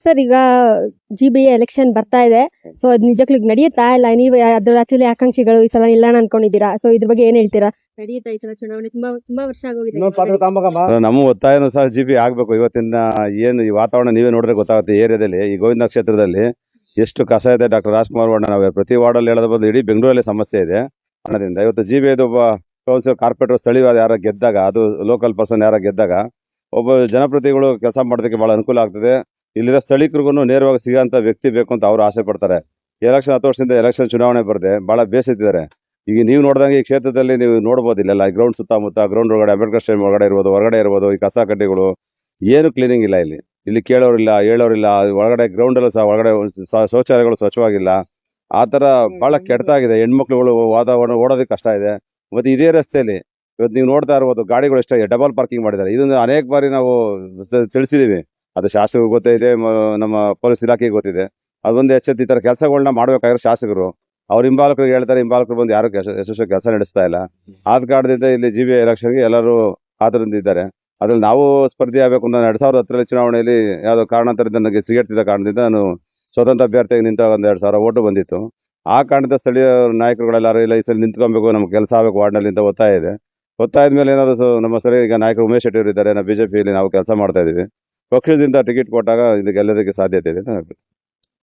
Sir ಈಗ GBA election ಬರ್ತಾ ಇದೆ. ಸೊ ಅದು ನಿಜಕ್ಕೂ ನಡೆಯುತ್ತಾ ಇಲ್ಲ ನೀವು ಅದ್ರ ಆಕ್ಚುಲಿ ಆಕಾಂಕ್ಷಿಗಳು ಈ ಸಲ ಇಲ್ಲ ಅನ್ಕೊಂಡಿದ್ದೀರಾ? ಸೊ ಇದ್ರ ಬಗ್ಗೆ ಏನ್ ಹೇಳ್ತೀರಾ? ನಡೆಯುತ್ತಾ ಈ ಸಲ ಚುನಾವಣೆ ತುಂಬಾ ವರ್ಷ ಆಗೋಗಿದೆ. ನಮ್ಮ ಒತ್ತಾಯನೂ ಸಹ GB ಆಗ್ಬೇಕು. ಇವತ್ತಿನ ಏನು ಈ ವಾತಾವರಣ ನೀವೇ ನೋಡಿದ್ರೆ ಗೊತ್ತಾಗುತ್ತೆ. ಏರಿಯಾದಲ್ಲಿ ಈ ಗೋವಿಂದ ಕ್ಷೇತ್ರದಲ್ಲಿ ಎಷ್ಟು ಕಸ ಇದೆ. ಡಾಕ್ಟರ್ ರಾಜ್ಕುಮಾರ್ ವಾರ್ಡ್ ನಾವು ಪ್ರತಿ ವಾರ್ಡಲ್ಲಿ ಹೇಳೋದು ಬದಲು ಇಡೀ ಬೆಂಗಳೂರಲ್ಲಿ ಸಮಸ್ಯೆ ಇದೆ ಹಣದಿಂದ. ಇವತ್ತು GB ಒಬ್ಬ ಕೌನ್ಸಿಲರ್ ಕಾರ್ಪೊರೇಟರ್ ಸ್ಥಳೀಯವಾದ ಯಾರ ಗೆದ್ದಾಗ, ಅದು ಲೋಕಲ್ ಪರ್ಸನ್ ಯಾರ ಗೆದ್ದಾಗ ಒಬ್ಬ ಜನಪ್ರತಿನಿಧಿಗಳು ಕೆಲಸ ಮಾಡೋದಕ್ಕೆ ಬಹಳ ಅನುಕೂಲ ಆಗ್ತದೆ. ಇಲ್ಲಿರೋ ಸ್ಥಳೀಕರಿಗೂ ನೇರವಾಗಿ ಸಿಗೋಂಥ ವ್ಯಕ್ತಿ ಬೇಕು ಅಂತ ಅವ್ರು ಆಸೆ ಪಡ್ತಾರೆ. ಎಲೆಕ್ಷನ್ 10 ವರ್ಷದಿಂದ ಎಲೆಕ್ಷನ್ ಚುನಾವಣೆ ಬರದೆ ಬಹಳ ಬೇಸತ್ತಿದ್ದಾರೆ. ಈಗ ನೀವು ನೋಡಿದಂಗೆ ಈ ಕ್ಷೇತ್ರದಲ್ಲಿ ನೀವು ನೋಡ್ಬೋದು, ಇಲ್ಲೆಲ್ಲ ಗ್ರೌಂಡ್ ಸುತ್ತಮುತ್ತ ಗ್ರೌಂಡ್ ಒಳಗಡೆ ಅಂಬೇಡ್ಕರ್ ಸ್ಟೇಡಿಯಂ ಒಳಗಡೆ ಇರ್ಬೋದು, ಹೊರಗಡೆ ಇರ್ಬೋದು, ಈ ಕಸ ಕಡ್ಡಿಗಳು ಏನು ಕ್ಲೀನಿಂಗ್ ಇಲ್ಲ. ಇಲ್ಲಿ ಕೇಳೋರಿಲ್ಲ, ಹೇಳೋರಿಲ್ಲ. ಒಳಗಡೆ ಗ್ರೌಂಡಲ್ಲೂ ಸಹ ಒಳಗಡೆ ಶೌಚಾಲಯಗಳು ಸ್ವಚ್ಛವಾಗಿಲ್ಲ. ಆ ಥರ ಭಾಳ ಕೆಟ್ಟದಾಗಿದೆ. ಹೆಣ್ಮಕ್ಳುಗಳು ವಾತಾವರಣ ಓಡೋದಕ್ಕೆ ಕಷ್ಟ ಇದೆ. ಮತ್ತು ಇದೇ ರಸ್ತೆಯಲ್ಲಿ ಇವತ್ತು ನೀವು ನೋಡ್ತಾ ಇರ್ಬೋದು, ಗಾಡಿಗಳು ಎಷ್ಟಾಗಿದೆ, ಡಬಲ್ ಪಾರ್ಕಿಂಗ್ ಮಾಡಿದ್ದಾರೆ. ಇದನ್ನು ಅನೇಕ ಬಾರಿ ನಾವು ತಿಳಿಸಿದ್ದೀವಿ. ಅದು ಶಾಸಕರಿಗೆ ಗೊತ್ತಿದೆ, ನಮ್ಮ ಪೊಲೀಸ್ ಇಲಾಖೆಗೆ ಗೊತ್ತಿದೆ. ಅದೊಂದು ಎಚ್ಚೆತ್ತು ಈ ಥರ ಕೆಲಸಗಳನ್ನ ಮಾಡಬೇಕಾಗಿರೋ ಶಾಸಕರು ಅವ್ರ ಹಿಂಬಾಲಕರಿಗೆ ಹೇಳ್ತಾರೆ. ಹಿಂಬಾಲಕರು ಬಂದು ಯಾರು ಯಶಸ್ವಿ ಕೆಲಸ ನಡೆಸ್ತಾ ಇಲ್ಲ. ಆದ ಕಾರಣದಿಂದ ಇಲ್ಲಿ GB ಎಲೆಕ್ಷನ್ಗೆ ಎಲ್ಲರೂ ಕಾತರದಿಂದ ಇದ್ದಾರೆ. ಅದ್ರಲ್ಲಿ ನಾವು ಸ್ಪರ್ಧೆ ಆಗಬೇಕು ಅಂತ 2010 ಚುನಾವಣೆಯಲ್ಲಿ ಯಾವುದೋ ಕಾರಣಾಂತರದಿಂದ ನನಗೆ ಸಿಗಟ್ಟಿದ್ದ ಕಾರಣದಿಂದ ನಾನು ಸ್ವತಂತ್ರ ಅಭ್ಯರ್ಥಿಯಾಗಿ ನಿಂತ 2000 ಓಟು ಬಂದಿತ್ತು. ಆ ಕಾರಣದಿಂದ ಸ್ಥಳೀಯ ನಾಯಕರುಗಳೆಲ್ಲರೂ ಇಲ್ಲ, ಈ ಸಲ ನಿಂತ್ಕೊಬೇಕು, ನಮ್ಗೆ ಕೆಲಸ ಆಗಬೇಕು ವಾರ್ಡ್ನಲ್ಲಿ ಅಂತ ಒತ್ತಾಯ ಇದೆ. ಒತ್ತಾಯದ ಮೇಲೆ ಏನಾದ್ರು ನಮ್ಮ ಸರಿ ಈಗ ನಾಯಕರು ಉಮೇಶ್ ಶೆಟ್ಟಿ ಅವರು ಇದ್ದಾರೆ. ನಾವು BJPಯಲ್ಲಿ ನಾವು ಕೆಲಸ ಮಾಡ್ತಾ ಇದೀವಿ. ಪಕ್ಷದಿಂದ ಟಿಕೆಟ್ ಕೊಟ್ಟಾಗ ಇದಕ್ಕೆ ಎಲ್ಲದಕ್ಕೆ ಸಾಧ್ಯತೆ ಇದೆ ಅಂತ ಹೇಳ್ಬಿಟ್ಟು